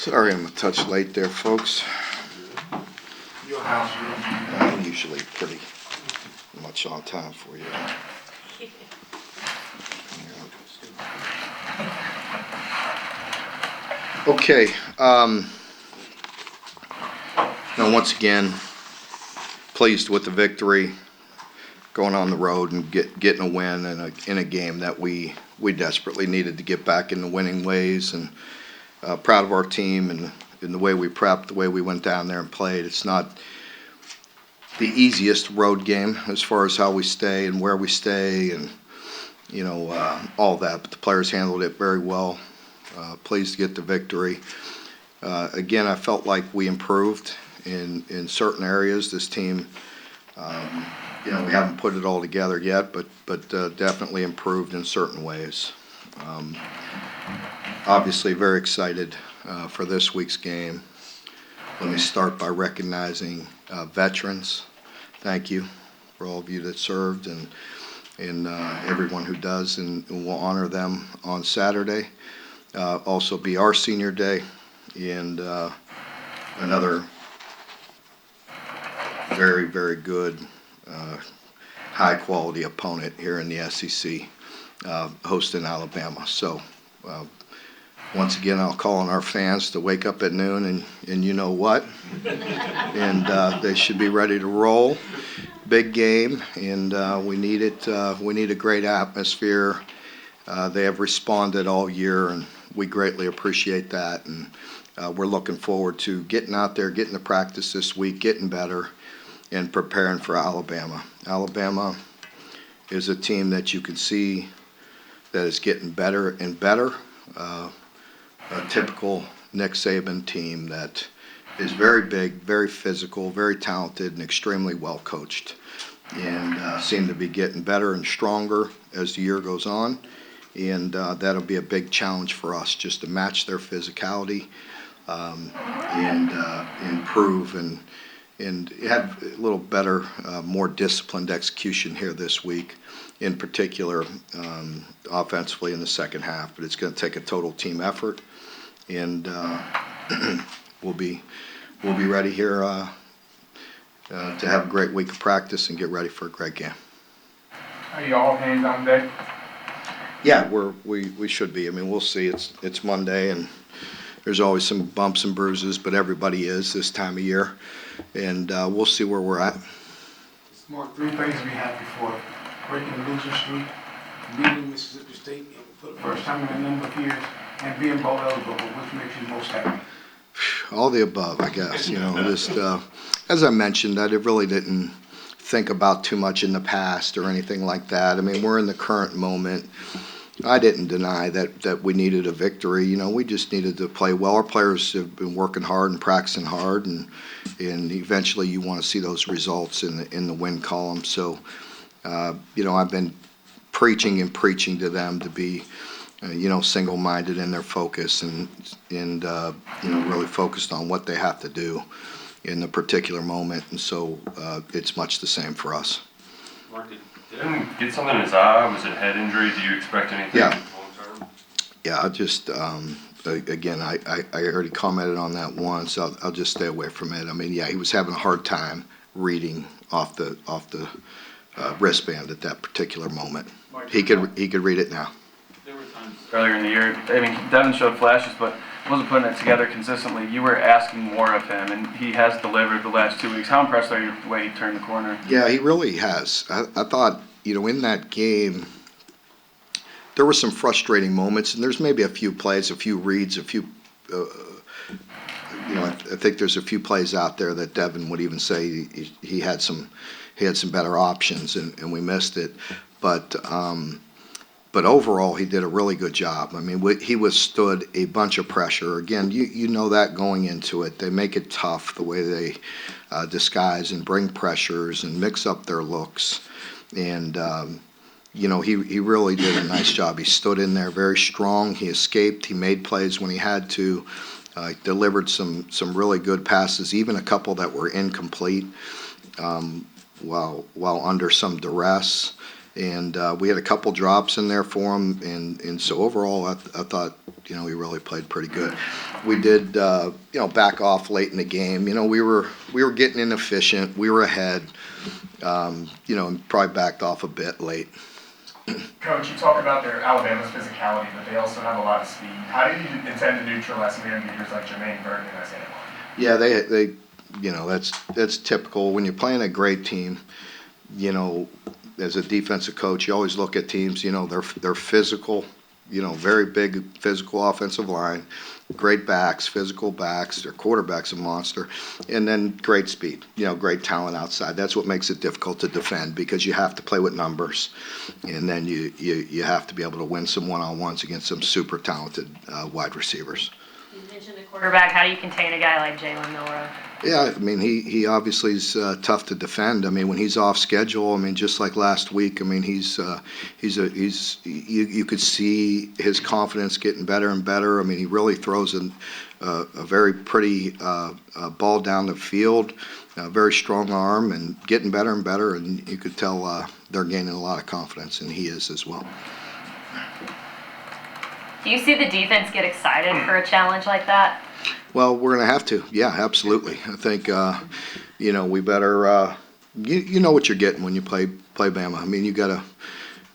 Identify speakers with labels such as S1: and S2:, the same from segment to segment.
S1: Sorry I'm a touch late there, folks.
S2: Your house,
S1: I'm usually pretty much on time for you. Okay. Now once again, pleased with the victory, going on the road and getting a win in a game that we desperately needed to get back in the winning ways, and proud of our team and the way we prepped, the way we went down there and played. It's not the easiest road game as far as how we stay and where we stay and all that, but the players handled it very well. Pleased to get the victory. Again, I felt like we improved in certain areas. This team, we haven't put it all together yet, but definitely improved in certain ways. Obviously very excited for this week's game. Let me start by recognizing veterans. Thank you for all of you that served and everyone who does, and we'll honor them on Saturday. Also be our senior day, and another very, very good, high-quality opponent here in the SEC, hosting Alabama. So once again, I'll call on our fans to wake up at noon and you know what, and they should be ready to roll. Big game, and we need it. We need a great atmosphere. They have responded all year, and we greatly appreciate that. And we're looking forward to getting out there, getting to practice this week, getting better, and preparing for Alabama. Alabama is a team that you can see that is getting better and better. A typical Nick Saban team that is very big, very physical, very talented, and extremely well coached, and seem to be getting better and stronger as the year goes on. And that'll be a big challenge for us, just to match their physicality and improve and have a little better, more disciplined execution here this week, in particular offensively in the second half. But it's going to take a total team effort, and we'll be ready here to have a great week of practice and get ready for a great game.
S2: Are you all hands on deck?
S1: Yeah, we should be. I mean, we'll see. It's Monday, and there's always some bumps and bruises, but everybody is this time of year, and we'll see where we're at.
S2: Mark, three things we had before: breaking the losing streak, beating Mississippi State for the first time in a number of years, and being bowl eligible. Which makes you most happy?
S1: All the above, I guess. Just as I mentioned, I really didn't think about too much in the past or anything like that. I mean, we're in the current moment. I didn't deny that we needed a victory. We just needed to play well. Our players have been working hard and practicing hard, and eventually you want to see those results in the win column. So, I've been preaching to them to be, single-minded in their focus and really focused on what they have to do in the particular moment. And so it's much the same for us.
S3: Mark, did Devin get something in his eye? Was it a head injury? Do you expect anything long term?
S1: Yeah, I just again, I already commented on that once. I'll just stay away from it. I mean, yeah, he was having a hard time reading off the wristband at that particular moment. He could read it now.
S4: There were times earlier in the year, I mean, Devin showed flashes, but wasn't putting it together consistently. You were asking more of him, and he has delivered the last 2 weeks. How impressed are you with the way he turned the corner?
S1: Yeah, he really has. I thought, in that game, there were some frustrating moments, and there's maybe a few plays, a few reads, a few, I think there's a few plays out there that Devin would even say he had some better options, and we missed it. But overall, he did a really good job. I mean, he withstood a bunch of pressure. Again, you know that going into it. They make it tough the way they disguise and bring pressures and mix up their looks. And, he really did a nice job. He stood in there very strong. He escaped. He made plays when he had to. Delivered some really good passes, even a couple that were incomplete while under some duress. And we had a couple drops in there for him, and so overall, I thought, he really played pretty good. We did, back off late in the game. We were getting inefficient. We were ahead, and probably backed off a bit late.
S5: Coach, you talk about their Alabama's physicality, but they also have a lot of speed. How do you intend to neutralize man beaters like Jermaine Burton and Isaiah Moore?
S1: Yeah, they that's typical when you're playing a great team. As a defensive coach, you always look at teams. They're physical. Very big physical offensive line, great backs, physical backs. Their quarterback's a monster, and then great speed. Great talent outside. That's what makes it difficult to defend because you have to play with numbers, and then you have to be able to win some one-on-ones against some super talented wide receivers.
S6: You mentioned the quarterback. How do you contain a guy like Jalen Milroe?
S1: Yeah, he obviously is tough to defend. When he's off schedule, just like last week, you could see his confidence getting better and better. He really throws a very pretty ball down the field, a very strong arm, and getting better and better. And you could tell they're gaining a lot of confidence, and he is as well.
S6: Do you see the defense get excited for a challenge like that?
S1: Well, we're going to have to. Yeah, absolutely. I think, we better, you know what you're getting when you play Bama. You got to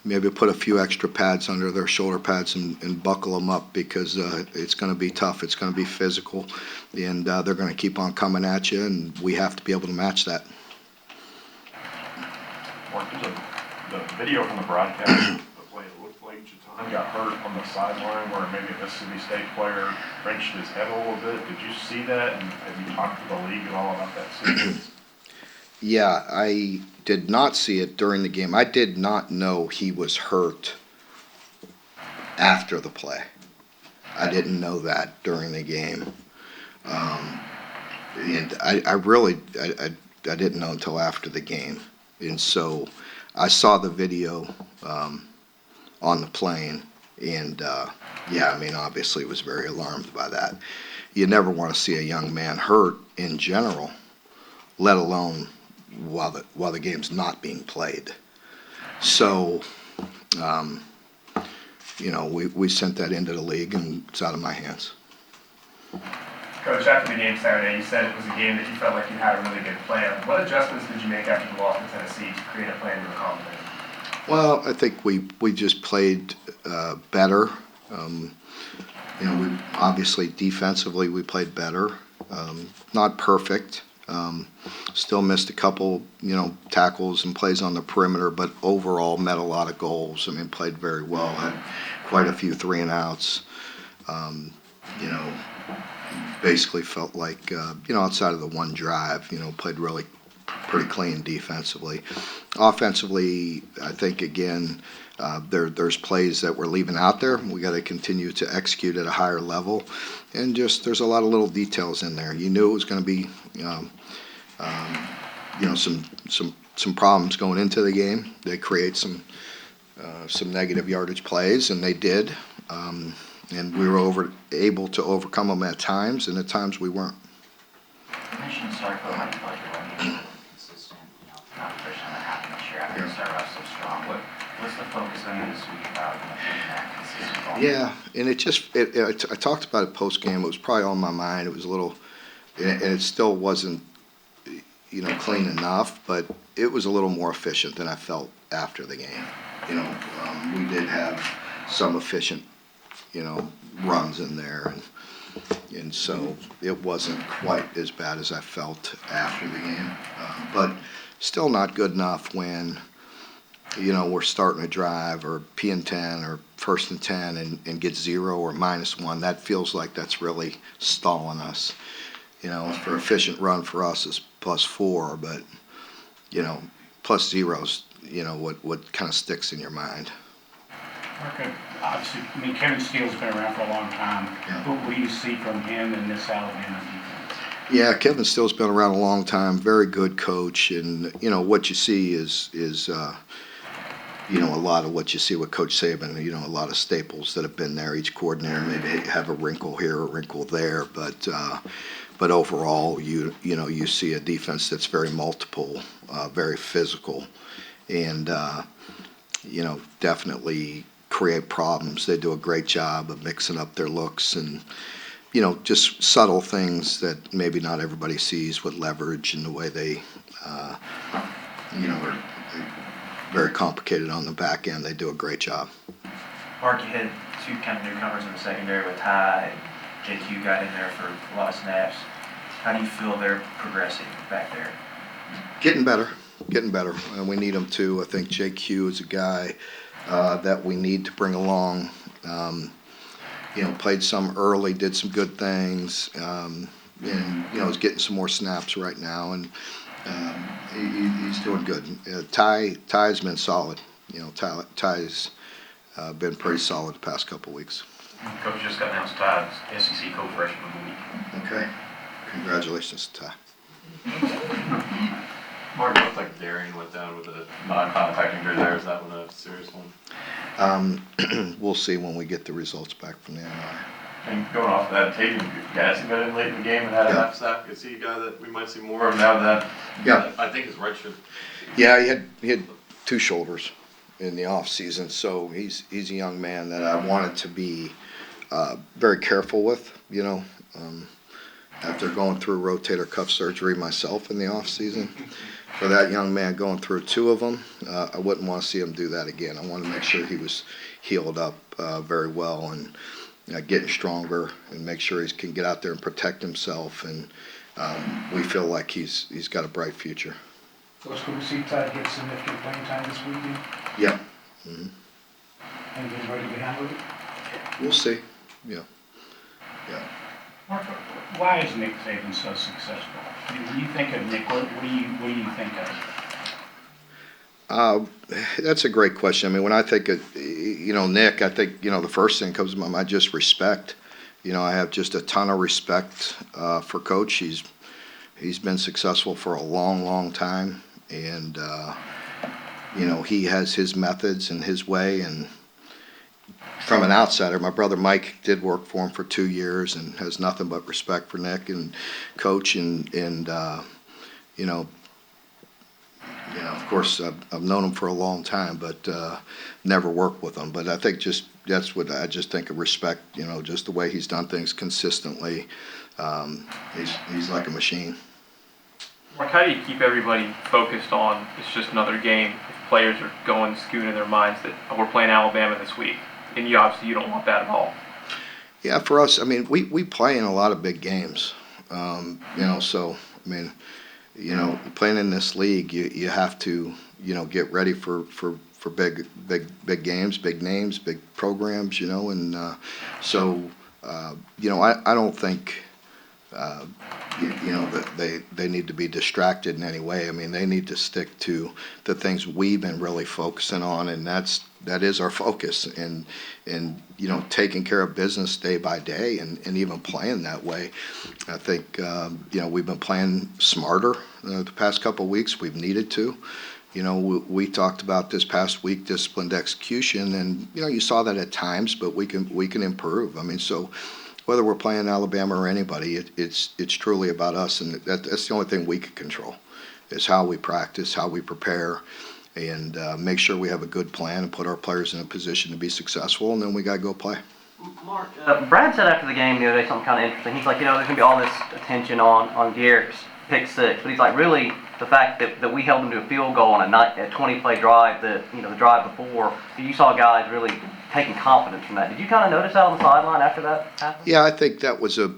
S1: maybe put a few extra pads under their shoulder pads and buckle them up because it's going to be tough. It's going to be physical, and they're going to keep on coming at you, and we have to be able to match that.
S7: Mark, there's the video from the broadcast. It looked like Jatan got hurt on the sideline where maybe a Mississippi State player wrenched his head a little bit. Did you see that? And have you talked to the league at all about that sequence?
S1: Yeah, I did not see it during the game. I did not know he was hurt after the play. I didn't know that during the game. And I really didn't know until after the game. And so I saw the video on the plane, and obviously was very alarmed by that. You never want to see a young man hurt in general, let alone while the game's not being played. So, we sent that into the league, and it's out of my hands.
S5: Coach, after the game Saturday, you said it was a game that you felt like you had a really good plan. What adjustments did you make after the loss to Tennessee to create a plan you were confident in?
S1: Well, I think we just played better. We obviously defensively we played better. Not perfect. Still missed a couple, tackles and plays on the perimeter, but overall met a lot of goals. Played very well. Had quite a few 3-and-outs. Basically felt like, outside of the one drive, played really pretty clean defensively. Offensively, I think, again, there's plays that we're leaving out there. We got to continue to execute at a higher level. And just there's a lot of little details in there. You knew it was going to be, some problems going into the game. They create some negative yardage plays, and they did. And we were able to overcome them at times, and at times we weren't.
S8: You mentioned Sarko might feel like you're running consistent, not the first time that happened this year after you start off so strong. What's the focus on this week about maintaining that consistent ball?
S1: Yeah, and I talked about it post game. It was probably on my mind. It was a little, and it still wasn't, clean enough, but it was a little more efficient than I felt after the game. We did have some efficient, runs in there, and so it wasn't quite as bad as I felt after the game, but still not good enough when we're starting a drive or P&10 or 1st and 10 and get 0 or -1. That feels like that's really stalling us. For efficient run for us is +4, but +0's what kind of sticks in your mind.
S2: Okay. Obviously, Kevin Steele's been around for a long time.
S1: Yeah.
S2: What do you see from him in this Alabama defense?
S1: Yeah, Kevin Steele's been around a long time. Very good coach, and what you see is a lot of what you see with Coach Saban. A lot of staples that have been there. Each coordinator maybe have a wrinkle here, a wrinkle there, but overall, you see a defense that's very multiple, very physical, and definitely create problems. They do a great job of mixing up their looks and, just subtle things that maybe not everybody sees with leverage and the way they, are very complicated on the back end. They do a great job.
S8: Mark, you had two kind of newcomers in the secondary with Ty. JQ got in there for a lot of snaps. How do you feel they're progressing back there?
S1: Getting better. We need him too. I think JQ is a guy that we need to bring along. Played some early, did some good things, and is getting some more snaps right now, and he's doing good. Ty's been solid. Ty's been pretty solid the past couple weeks.
S7: Coach just got announced Ty as SEC co-freshman of the week.
S1: Okay. Congratulations, Ty.
S9: Mark, it looked like Darian went down with a non-contact injury there. Is that one a serious one?
S1: We'll see when we get the results back from the MRI.
S7: And going off of that, Tatum Gadsden got in late in the game and had a half sack. Is he a guy that we might see more of now that?
S1: Yeah.
S9: I think his right should.
S1: Yeah, he had two shoulders in the off season, so he's a young man that I wanted to be very careful with. After going through rotator cuff surgery myself in the off season, for that young man going through two of them, I wouldn't want to see him do that again. I want to make sure he was healed up very well and getting stronger, and make sure he can get out there and protect himself. And we feel like he's got a bright future.
S2: Coach, could we see Ty get significant playing time this weekend?
S1: Yeah. Mm-hmm.
S2: And get ready to handle it?
S1: We'll see. Yeah.
S10: Mark, why is Nick Saban so successful? When you think of Nick, what do you think of?
S1: That's a great question. I mean, when I think of, Nick, I think, the first thing that comes to my mind, just respect. I have just a ton of respect for Coach. He's been successful for a long, long time. And, he has his methods and his way. And from an outsider, my brother Mike did work for him for 2 years and has nothing but respect for Nick and Coach. And of course, I've known him for a long time, but never worked with him. But I think that's what I just think of respect, just the way he's done things consistently. He's like a machine.
S4: Mark, how do you keep everybody focused on it's just another game if players are going skewing in their minds that we're playing Alabama this week? And you don't want that at all.
S1: Yeah, for us, I mean, we play in a lot of big games, so, I mean, playing in this league, you have to, get ready for big games, big names, big programs, and so, I don't think, that they need to be distracted in any way. I mean, they need to stick to the things we've been really focusing on, and that is our focus, and taking care of business day by day, and even playing that way. I think we've been playing smarter the past couple of weeks. We've needed to. We talked about this past week disciplined execution, and you saw that at times, but we can improve. I mean, so whether we're playing Alabama or anybody, it's truly about us, and that's the only thing we can control is how we practice, how we prepare, and make sure we have a good plan and put our players in a position to be successful, and then we got to go play.
S11: Mark, Brad said after the game the other day something kind of interesting. He's like, there's going to be all this attention on Garrett's pick six, but he's like, really, the fact that we held him to a field goal on a 20-play drive, the drive before, you saw guys really taking confidence from that. Did you kind of notice that on the sideline after that happened?
S1: Yeah, I think that was a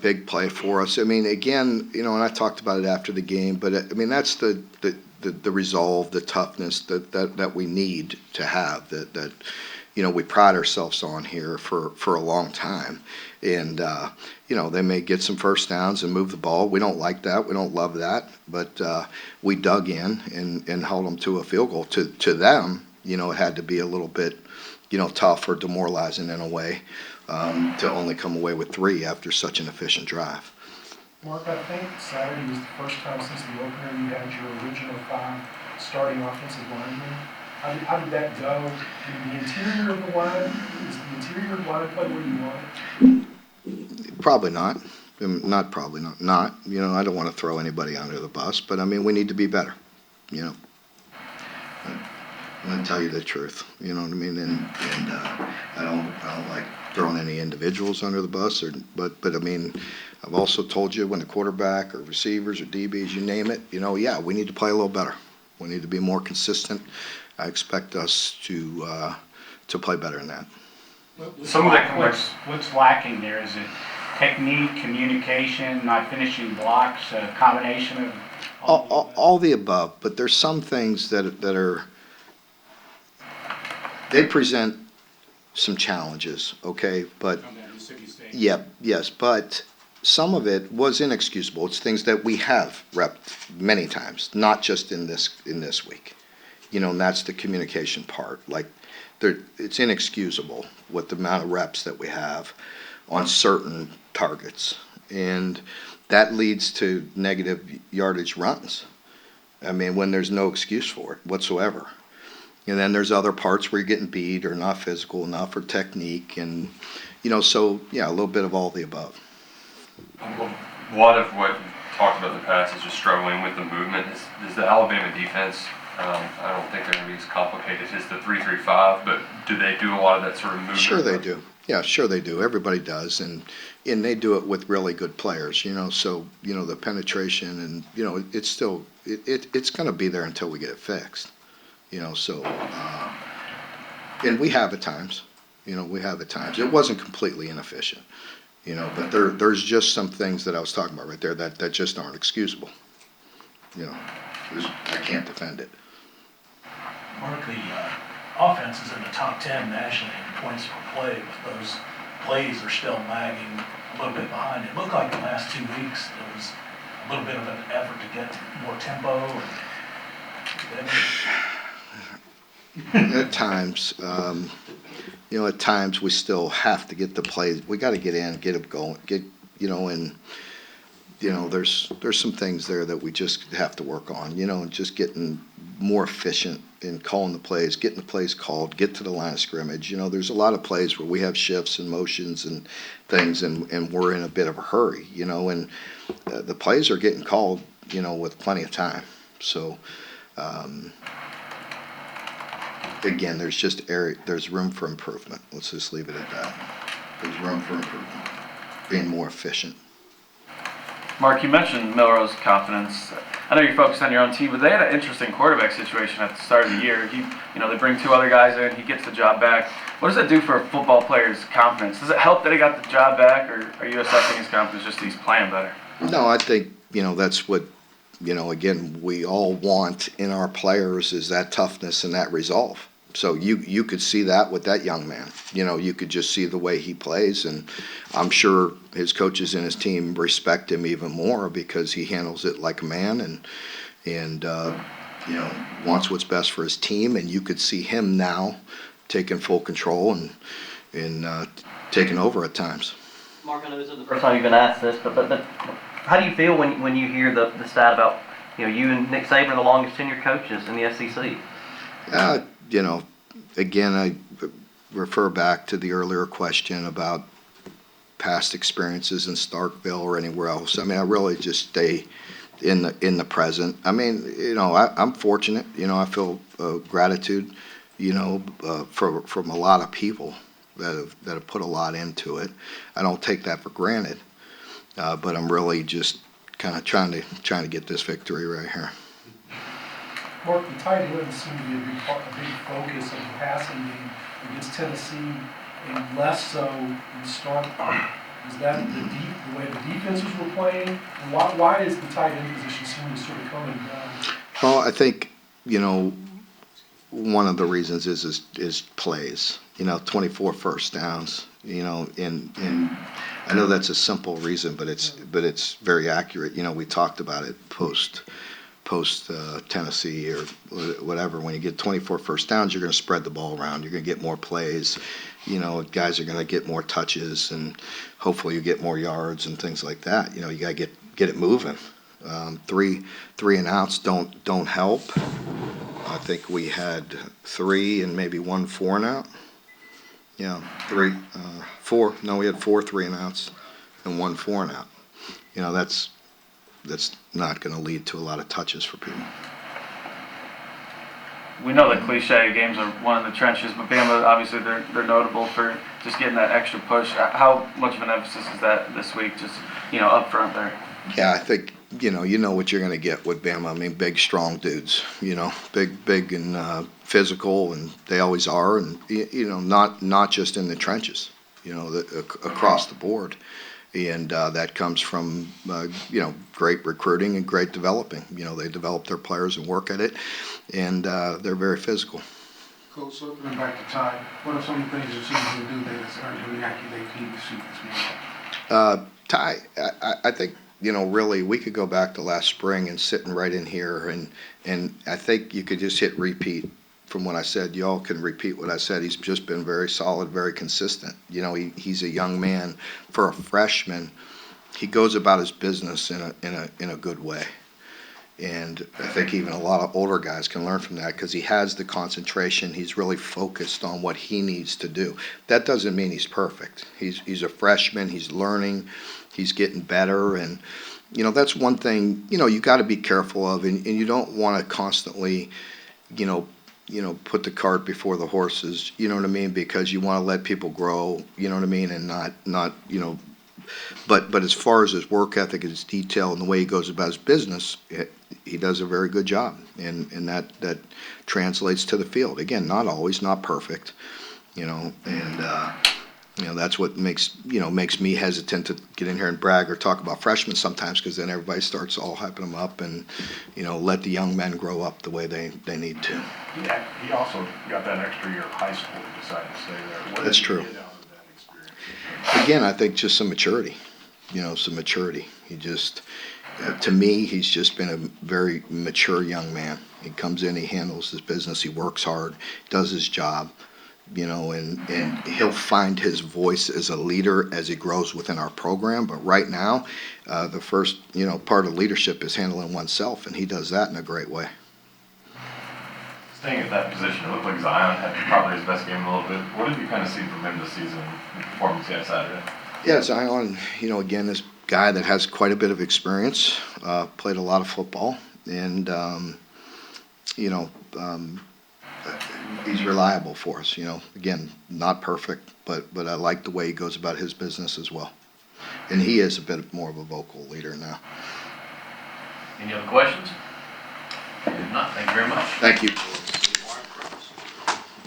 S1: big play for us. I mean, again, and I talked about it after the game, but I mean, that's the resolve, the toughness that we need to have, that we pride ourselves on here for a long time. And, they may get some first downs and move the ball. We don't like that. We don't love that. But we dug in and held them to a field goal. To them, it had to be a little bit, tough or demoralizing in a way to only come away with 3 after such an efficient drive.
S12: Mark, I think Saturday was the first time since the opener you had your original 5 starting offensive linemen. How did that go? Did the interior of the line, is the interior of the line play where you want it?
S1: Probably not. Probably not. I don't want to throw anybody under the bus, but I mean, we need to be better. I'm gonna tell you the truth. You know what I mean? And I don't like throwing any individuals under the bus, but I mean, I've also told you when the quarterback or receivers or DBs, you name it, yeah, we need to play a little better. We need to be more consistent. I expect us to play better than that.
S3: Some of that
S10: What's lacking there? Is it technique, communication, not finishing blocks, a combination of
S1: All the above, but there's some things that are, they present some challenges, okay? But,
S10: Mississippi State?
S1: yes, but some of it was inexcusable. It's things that we have repped many times, not just in this week. And that's the communication part. Like, it's inexcusable with the amount of reps that we have on certain targets. And that leads to negative yardage runs. I mean, when there's no excuse for it whatsoever. And then there's other parts where you're getting beat or not physical enough or technique. And, so, yeah, a little bit of all the above.
S3: A lot of what you talked about in the past is just struggling with the movement. Is the Alabama defense, I don't think they're going to be as complicated as the 3-3-5, but do they do a lot of that sort of movement?
S1: Sure they do. Yeah, sure they do. Everybody does. And they do it with really good players, so, the penetration and, it's still, it's going to be there until we get it fixed, so, and we have at times, It wasn't completely inefficient, but there's just some things that I was talking about right there that just aren't excusable. I can't defend it.
S13: Mark, the offense is in the top 10 nationally in points per play, but those plays are still lagging a little bit behind. It looked like the last 2 weeks there was a little bit of an effort to get more tempo.
S1: At times, at times we still have to get the plays. We got to get in, get them going, and there's some things there that we just have to work on, and just getting more efficient in calling the plays, getting the plays called, get to the line of scrimmage. There's a lot of plays where we have shifts and motions and things, and we're in a bit of a hurry, and the plays are getting called, with plenty of time. So, again, there's room for improvement. Let's just leave it at that. There's room for improvement, being more efficient.
S4: Mark, you mentioned Milrose's confidence. I know you're focused on your own team, but they had an interesting quarterback situation at the start of the year. They bring 2 other guys in, he gets the job back. What does that do for a football player's confidence? Does it help that he got the job back, or are you assessing his confidence just that he's playing better?
S1: No, I think, that's what, again, we all want in our players is that toughness and that resolve. So you could see that with that young man. You could just see the way he plays, and I'm sure his coaches and his team respect him even more because he handles it like a man and wants what's best for his team. And you could see him now taking full control and taking over at times.
S11: Mark, I know this isn't the first time you've been asked this, but how do you feel when you hear the stat about you and Nick Saban are the longest tenured coaches in the SEC?
S1: Again, I refer back to the earlier question about past experiences in Starkville or anywhere else. I mean, I really just stay in the present. I mean, I'm fortunate. I feel gratitude, from a lot of people that have put a lot into it. I don't take that for granted, but I'm really just kind of trying to get this victory right here.
S12: Mark, the tight ends seem to be a big focus of the passing game against Tennessee, and less so in Starkville. Is that the way the defenses were playing? And why is the tight end position seem to sort of come and go?
S1: Well, I think one of the reasons is plays. 24 first downs. And I know that's a simple reason, but it's very accurate. We talked about it post Tennessee or whatever. When you get 24 first downs, you're going to spread the ball around. You're going to get more plays. Guys are going to get more touches, and hopefully you get more yards and things like that. You got to get it moving. Three and outs don't help. I think we had 3 and maybe 1 4 and out. Yeah, 4. No, we had 4 3 and outs and 1 4 and out. That's not going to lead to a lot of touches for people.
S4: we know that cliche games are one in the trenches, but Bama, obviously, they're notable for just getting that extra push. How much of an emphasis is that this week, just, up front there?
S1: Yeah, I think, you know what you're going to get with Bama. I mean, big, strong dudes, big and physical, and they always are, and, not just in the trenches, across the board. And that comes from, great recruiting and great developing. They develop their players and work at it, and they're very physical.
S2: Coach, circling back to Ty, what are some of the things you've seen him do that has earned him the accolade he received this morning?
S1: Ty, I think, really, we could go back to last spring and sitting right in here, and I think you could just hit repeat from what I said. Y'all can repeat what I said. He's just been very solid, very consistent. He's a young man. For a freshman, he goes about his business in a good way. And I think even a lot of older guys can learn from that because he has the concentration. He's really focused on what he needs to do. That doesn't mean he's perfect. He's a freshman. He's learning. He's getting better. And, that's one thing, you got to be careful of. And you don't want to constantly, put the cart before the horses, you know what I mean? Because you want to let people grow, you know what I mean? And not but as far as his work ethic, his detail, and the way he goes about his business, he does a very good job, and that translates to the field. Again, not always, not perfect, and that's what makes me hesitant to get in here and brag or talk about freshmen sometimes, because then everybody starts all hyping them up, and let the young men grow up the way they need to.
S7: Yeah, he also got that extra year of high school. He decided to stay there. What
S1: That's
S7: did you
S1: true.
S7: get out of that experience?
S1: Again, I think just some maturity. Some maturity. He just, to me, he's just been a very mature young man. He comes in, he handles his business, he works hard, does his job, and he'll find his voice as a leader as he grows within our program. But right now, the first, part of leadership is handling oneself, and he does that in a great way.
S9: Staying at that position, it looked like Zion had probably his best game in a little bit. What did you kind of see from him this season in performance on Saturday?
S1: Yeah, Zion, again, this guy that has quite a bit of experience, played a lot of football, and, he's reliable for us, Again, not perfect, but I like the way he goes about his business as well. And he is a bit more of a vocal leader now.
S14: Any other questions? If not, thank you very much.
S1: Thank you.